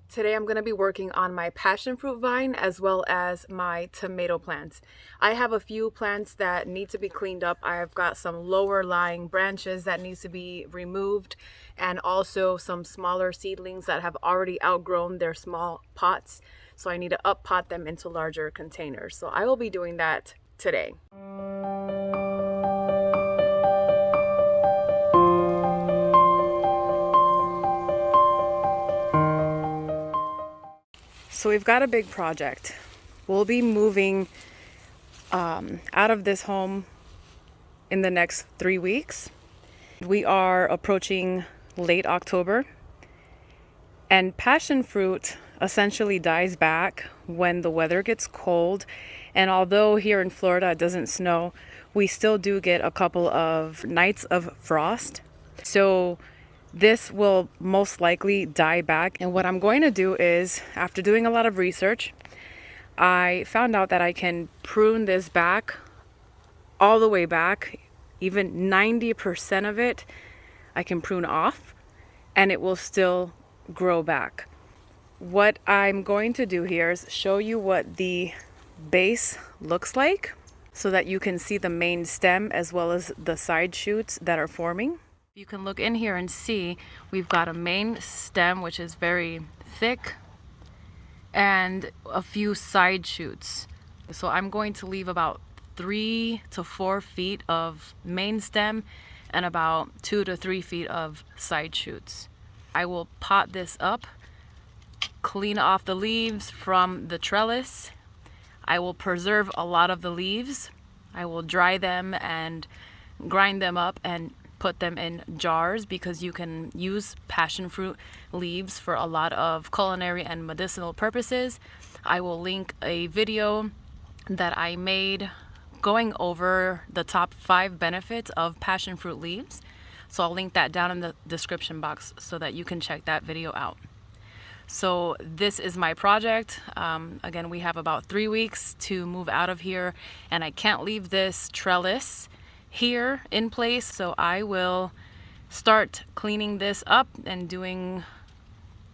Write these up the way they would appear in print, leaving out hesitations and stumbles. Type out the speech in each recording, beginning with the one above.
Today I'm going to be working on my passion fruit vine as well as my tomato plants. I have a few plants that need to be cleaned up. I've got some lower lying branches that needs to be removed, and also some smaller seedlings that have already outgrown their small pots. So I need to up pot them into larger containers. So I will be doing that today. So we've got a big project. We'll be moving out of this home in the next 3 weeks. We are approaching late October, and passion fruit essentially dies back when the weather gets cold. And although here in Florida it doesn't snow, we still do get a couple of nights of frost. So this will most likely die back. And what I'm going to do is, after doing a lot of research, I found out that I can prune this back all the way back, even 90% of it I can prune off, and it will still grow back. What I'm going to do here is show you what the base looks like so that you can see the main stem as well as the side shoots that are forming. You can look in here and see we've got a main stem which is very thick and a few side shoots. So I'm going to leave about 3 to 4 feet of main stem and about 2 to 3 feet of side shoots. I will pot this up, clean off the leaves from the trellis. I will preserve a lot of the leaves. I will dry them and grind them up and put them in jars, because you can use passion fruit leaves for a lot of culinary and medicinal purposes. I will link a video that I made going over the top 5 benefits of passion fruit leaves. So I'll link that down in the description box so that you can check that video out. So this is my project. Again, we have about 3 weeks to move out of here, and I can't leave this trellis here in place, so I will start cleaning this up and doing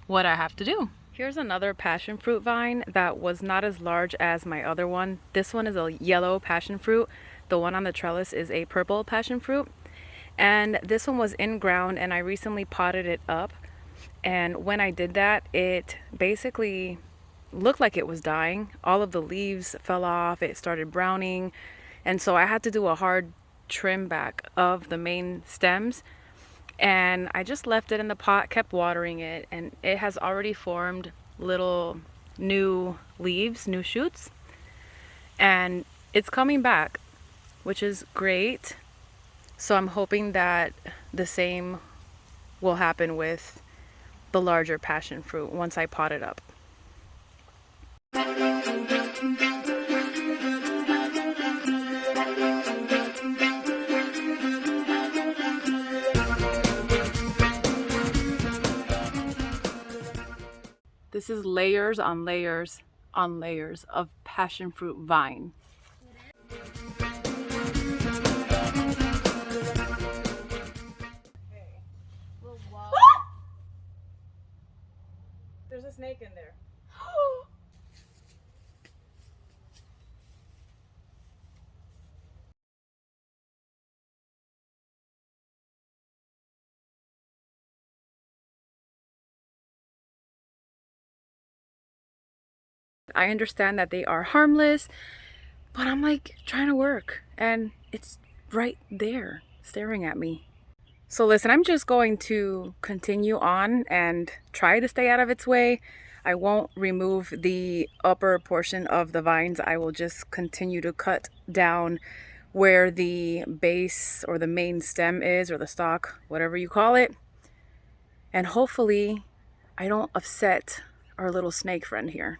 what I have to do. Here's another passion fruit vine that was not as large as my other one. This one is a yellow passion fruit. The one on the trellis is a purple passion fruit, and this one was in ground, and I recently potted it up. And when I did that, it basically looked like it was dying. All of the leaves fell off, it started browning, and so I had to do a hard trim back of the main stems. And I just left it in the pot, kept watering it, and it has already formed little new leaves, new shoots, and it's coming back, which is great. So I'm hoping that the same will happen with the larger passion fruit once I pot it up. This is layers on layers on layers of passion fruit vine. There's a snake in there. I understand that they are harmless, but I'm like trying to work and it's right there staring at me. So listen, I'm just going to continue on and try to stay out of its way. I won't remove the upper portion of the vines. I will just continue to cut down where the base or the main stem is, or the stalk, whatever you call it. And hopefully I don't upset our little snake friend here.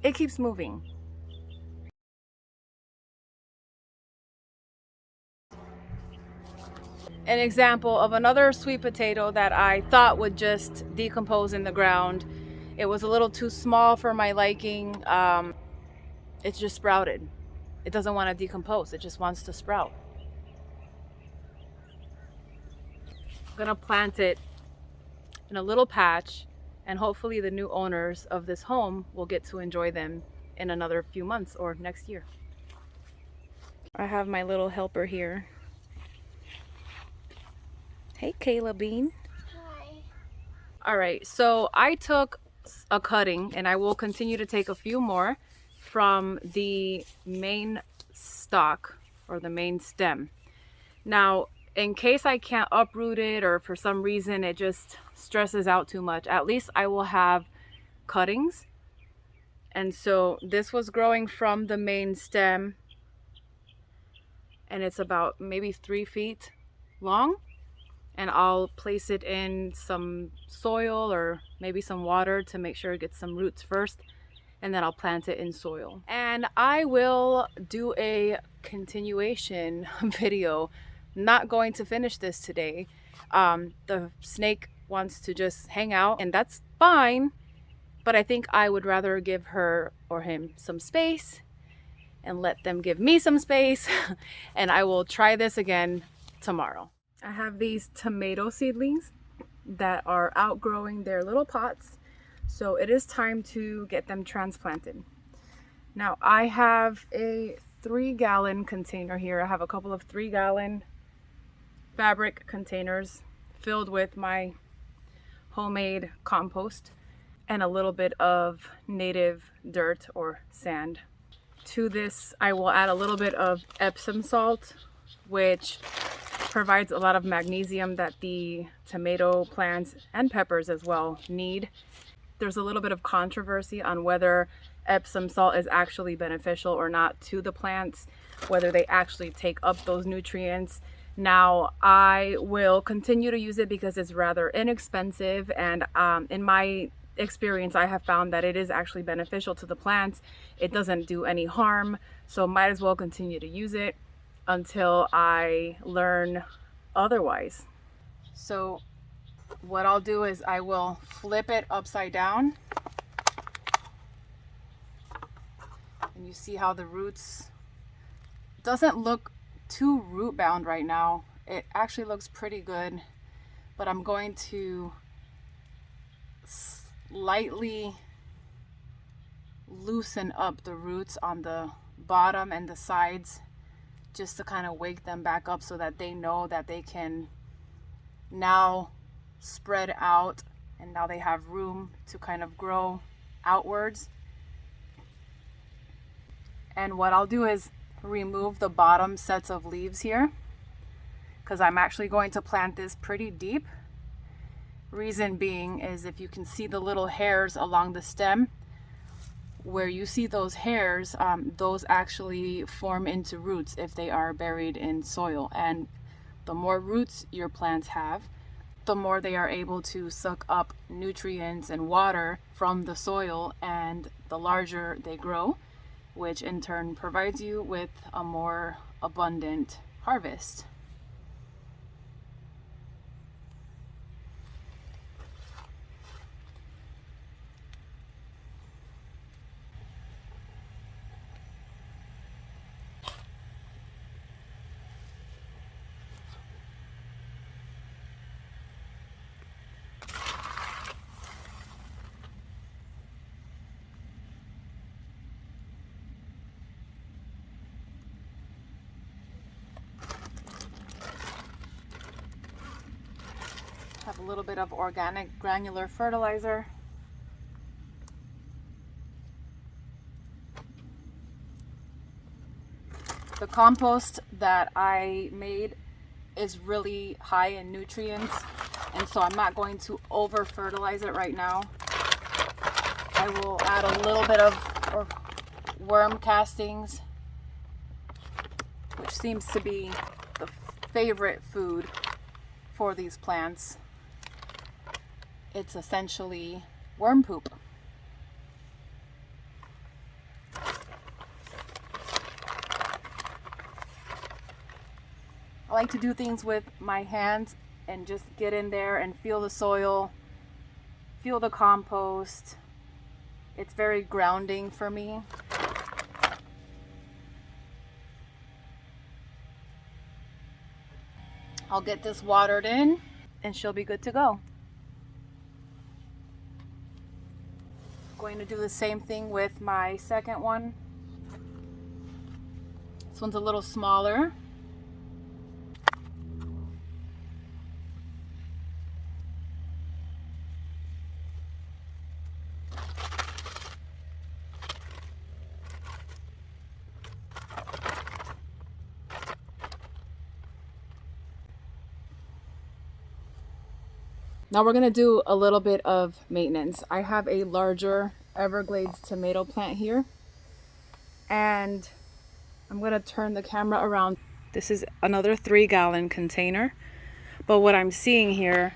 It keeps moving. an example of another sweet potato that I thought would just decompose in the ground. It was a little too small for my liking. It's just sprouted. It doesn't want to decompose. It just wants to sprout. I'm gonna plant it in a little patch, and hopefully the new owners of this home will get to enjoy them in another few months or next year. I have my little helper here. Hey, Kayla Bean. Hi. All right, so I took a cutting, and I will continue to take a few more from the main stalk or the main stem. Now, in case I can't uproot it or for some reason it just stresses out too much, at least I will have cuttings. And so this was growing from the main stem, and it's about maybe 3 feet long. And I'll place it in some soil or maybe some water to make sure it gets some roots first, and then I'll plant it in soil. And I will do a continuation video. Not going to finish this today. The snake wants to just hang out, and that's fine, but I think I would rather give her or him some space and let them give me some space. And I will try this again tomorrow. I have these tomato seedlings that are outgrowing their little pots, so it is time to get them transplanted. Now I have a 3-gallon container here. I have a couple of 3-gallon fabric containers filled with my homemade compost and a little bit of native dirt or sand. To this I will add a little bit of Epsom salt, which provides a lot of magnesium that the tomato plants and peppers as well need. There's a little bit of controversy on whether Epsom salt is actually beneficial or not to the plants, whether they actually take up those nutrients. Now, I will continue to use it because it's rather inexpensive, and in my experience, I have found that it is actually beneficial to the plants. It doesn't do any harm, so might as well continue to use it until I learn otherwise. So what I'll do is I will flip it upside down, and you see how the roots doesn't look too root bound right now. It actually looks pretty good, but I'm going to slightly loosen up the roots on the bottom and the sides, just to kind of wake them back up so that they know that they can now spread out, and now they have room to kind of grow outwards. And what I'll do is remove the bottom sets of leaves here, because I'm actually going to plant this pretty deep. Reason being is, if you can see the little hairs along the stem, where you see those hairs, those actually form into roots if they are buried in soil. And the more roots your plants have, the more they are able to suck up nutrients and water from the soil, and the larger they grow, which in turn provides you with a more abundant harvest. Have a little bit of organic granular fertilizer. The compost that I made is really high in nutrients, and so I'm not going to over fertilize it right now. I will add a little bit of worm castings, which seems to be the favorite food for these plants. It's essentially worm poop. like to do things with my hands and just get in there and feel the soil, feel the compost. It's very grounding for me. I'll get this watered in and she'll be good to go. Going to do the same thing with my second one. This one's a little smaller. Now we're gonna do a little bit of maintenance. I have a larger Everglades tomato plant here, and I'm gonna turn the camera around. This is another 3-gallon container, but what I'm seeing here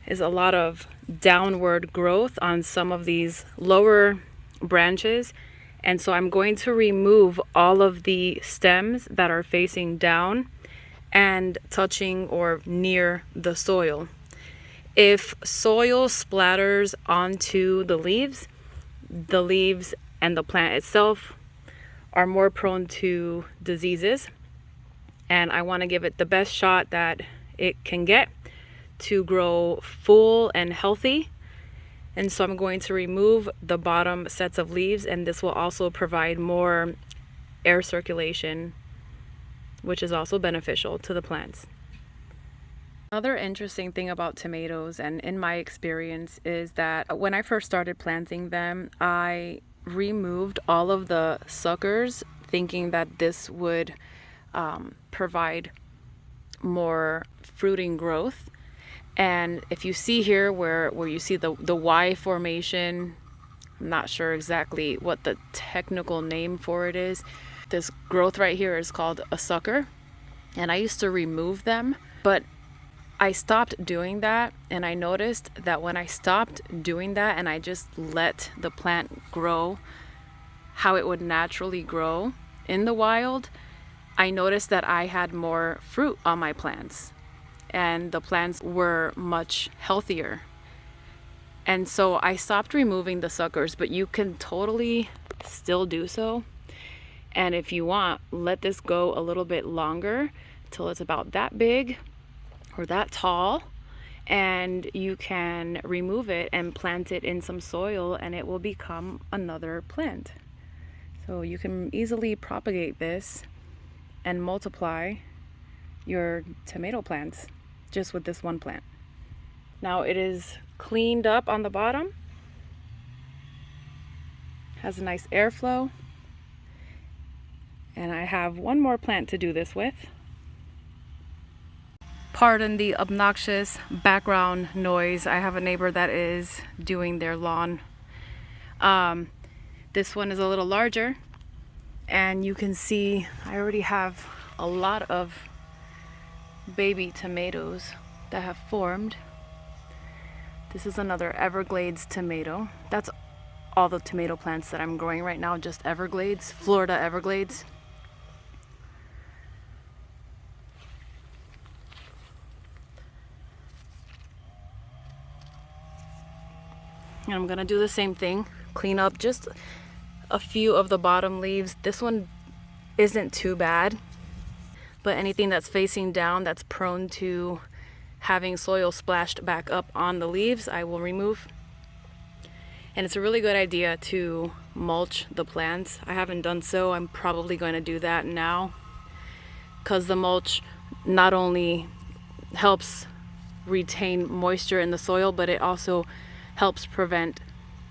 is a lot of downward growth on some of these lower branches, and so I'm going to remove all of the stems that are facing down and touching or near the soil. If soil splatters onto the leaves and the plant itself are more prone to diseases, and I want to give it the best shot that it can get to grow full and healthy. And so I'm going to remove the bottom sets of leaves, and this will also provide more air circulation, which is also beneficial to the plants. Another interesting thing about tomatoes, and in my experience, is that when I first started planting them, I removed all of the suckers, thinking that this would provide more fruiting growth. And if you see here where you see the Y formation, I'm not sure exactly what the technical name for it is. This growth right here is called a sucker, and I used to remove them, but I stopped doing that, and I noticed that when I stopped doing that and I just let the plant grow how it would naturally grow in the wild, I noticed that I had more fruit on my plants and the plants were much healthier. And so I stopped removing the suckers, but you can totally still do so. And if you want, let this go a little bit longer till it's about that big or that tall, and you can remove it and plant it in some soil and it will become another plant. So you can easily propagate this and multiply your tomato plants just with this one plant. Now it is cleaned up on the bottom, has a nice airflow, and I have one more plant to do this with. Pardon the obnoxious background noise. I have a neighbor that is doing their lawn. This one is a little larger, and you can see I already have a lot of baby tomatoes that have formed. This is another Everglades tomato. That's all the tomato plants that I'm growing right now, just Everglades, Florida Everglades. And I'm gonna do the same thing, clean up just a few of the bottom leaves. This one isn't too bad, but anything that's facing down that's prone to having soil splashed back up on the leaves, I will remove. And it's a really good idea to mulch the plants. I haven't done so. I'm probably going to do that now, because the mulch not only helps retain moisture in the soil, but it also helps prevent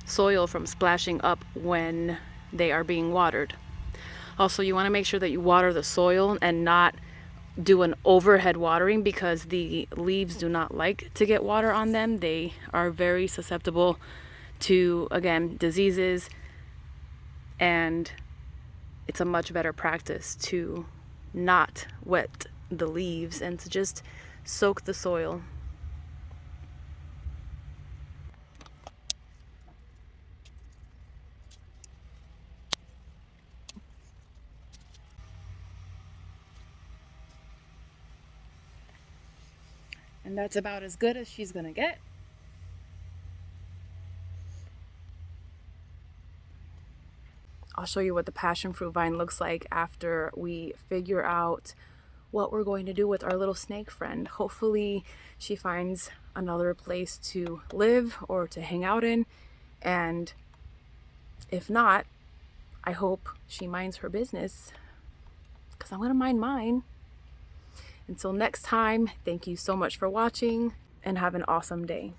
soil from splashing up when they are being watered. Also, you want to make sure that you water the soil and not do an overhead watering, because the leaves do not like to get water on them. They are very susceptible to, again, diseases, and it's a much better practice to not wet the leaves and to just soak the soil. that's about as good as she's gonna get. I'll show you what the passion fruit vine looks like after we figure out what we're going to do with our little snake friend. Hopefully she finds another place to live or to hang out in, and if not, I hope she minds her business, because I'm gonna mind mine. Until next time, thank you so much for watching and have an awesome day.